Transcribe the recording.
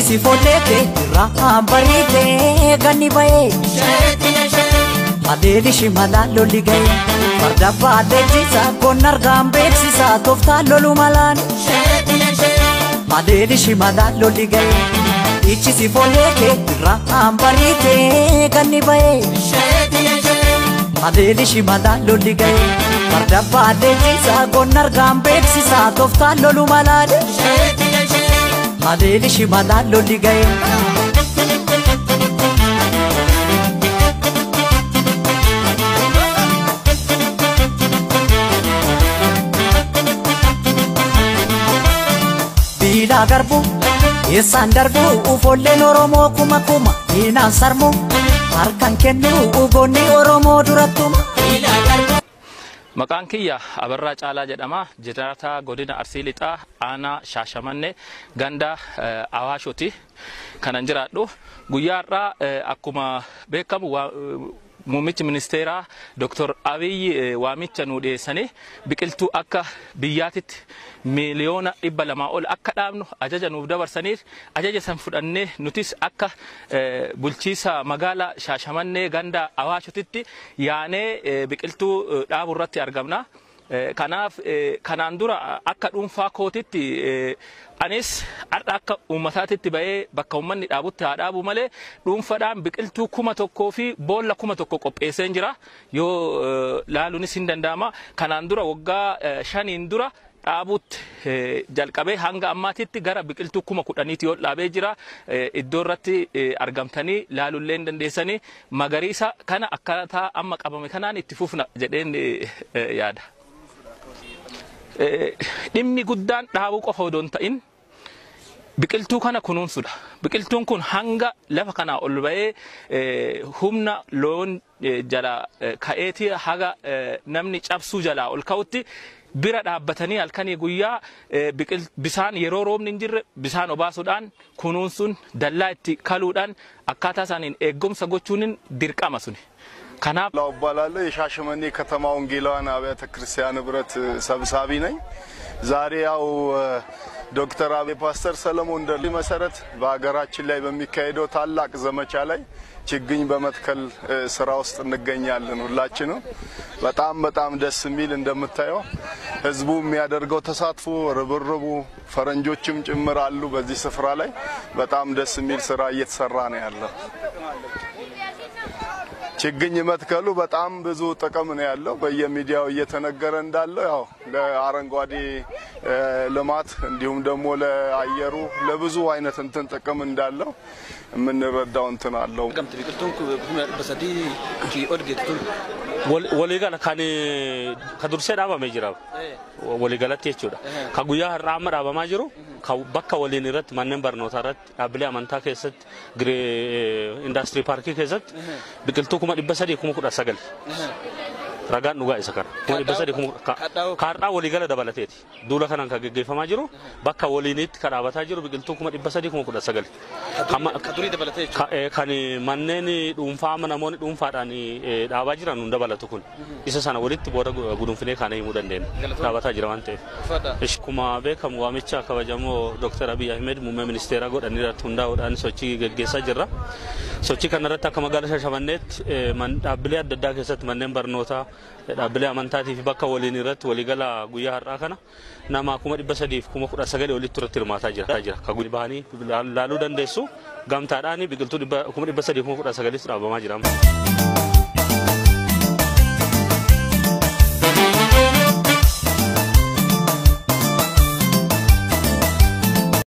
Ichisi folleke raha barite ganni bae Adeeli shimala lolli gaye Farda baadhe jisa konnar gaambeeksisa Toftaa lolu malaan Adeeli shimala lolli gaye Ichisi folleke raha barite ganni bae Adeeli shimala lolli gaye Farda baadhe jisa konnar gaambeeksisa Toftaa lolu malaan Adeeli shimala lolli gaye Bila garbu Yesan darbu ufolleen Oromoo kuma kuma Inaan sarmu harkan kennu ugonni Oromoo durattuma Bila garbu Maqaan kiyya Abarraa Caalaa jedhama jiraata godina Arsii Lixaa aanaa Shaashamannee ganda Awaashoti kanan jiraadhu guyyaa har'aa akkuma beekamu Muummichi ministeeraa Dr. Abiy waamicha nu dhiyeessanii biqiltuu akka biyyaatitti miliyoona 200 ol akka dhaabnu ajaja nuuf dabarsaniif ajaja san fudhannee nutis akka bulchiinsa magaalaa Shaashamannee ganda Awaashotitti yaanee biqiltuu dhaabuu irratti argamna. Kanaaf kanaan dura akka dhuunfaa kootitti anis akka uummataatitti ba'ee bakka uummanni dhaabutti haa dhaabu malee dhuunfaadhaan biqiltuu 1,000 fi boolla 1,000 qopheesseen jira yoo laaluunis hin danda'ama. Kanaan dura waggaa 5 dura dhaabutti jalqabee hanga ammaatitti gara biqiltuu 10,000 ol dhaabee jira. Iddoo irratti argamtanii laaluullee dandeessanii magariisa kana akkaataa amma qabame kanaan itti fufna jedheen yaada. Dhimmi guddaan dhaabuu qofa odoo hin ta'in biqiltuu kana kunuunsuudha. Biqiltuun kun hanga lafa kana ol ba'ee humna loon jala ka'eeti haga namni cabsuu jala ol ka'utti bira dhaabbatanii halkanii guyyaa bisaan yeroo roobni hin jirre bisaan obaasuudhaan kunuunsuun dallaa itti kaluudhaan akkaataa isaaniin eegumsa gochuun dirqama suni. Kanaaf laawbaalalee የሻሸመኔ ከተማ ወንጌላውያን አብያተ ክርስቲያን ህብረት ሰብሳቢ ነኝ። ዛሬ ያው ዶክተር አብይ ፓስተር ሰለሞን ደሊ መሰረት በአገራችን ላይ በሚካሄደው ታላቅ ዘመቻ ላይ ችግኝ በመትከል ስራ ውስጥ እንገኛለን። ሁላችንም በጣም ደስ የሚል እንደምታየው ህዝቡ የሚያደርገው ተሳትፎ ርብርቡ ፈረንጆችም ጭምር አሉ በዚህ ስፍራ ላይ በጣም ደስ የሚል ስራ እየተሰራ ነው ያለው። ችግኝ መትከሉ በጣም ብዙ ጥቅም ነው ያለው በየሚዲያው እየተነገረ እንዳለው ያው ለአረንጓዴ ልማት እንዲሁም ደግሞ ለአየሩ ለብዙ አይነት እንትን ጥቅም እንዳለው የምንረዳው እንትን አለው ቀምት ቢቅልቱን በሰዲ ጂ ኦድጌቱን ወሊጋላ ካኒ ከዱርሴ ዳባ መጅራው ወሊጋላት የቹዳ ከጉያ ራማ ዳባ ማጅሩ ከበካ ወሊን ረት ማንነን በርኖታራት አብሊ አማንታ ከሰት ግሬ ኢንዱስትሪ ፓርክ ከሰት ቢቅልቱ kuma dibasadi kuma kuda sagal ragaan nuga isa kana kuma dibasadi kuma kaardhaa waligala dabalateeti duula kanan ka geggeeffamaa jiru bakka waliinitti ka dhaabataa jiru biqiltuu kuma dibasadi kuma kuda sagal kaduri dabalatee kan manneen dhuunfaa namoonni dhuunfaadhaan dhaabaa jiran hunda dabalatu kun isa sana walitti booda gudunfinee kana himuu dandeenya dhaabataa jira waan ta'eef kuma beekamu waamicha kabajamoo Dr. Abiy Ahmed muummee ministeeraa godhanii irratti hundaa'uudhaan sochii geggeessaa jirra. Sochii kanarratti akka magaalaa Shaashamanneetti dhaabbilee adda addaa keessatti manneen barnootaa dhaabbilee amantaatii fi bakka waliin irratti waligala guyyaa har'aa kana nama 300 fi 19 walitti irratti hirmaataa jira. Ka guyyaa bahanii laaluu dandeessu gamtaadhaan biqiltuu 300 fi 19 dhaabamaa jira.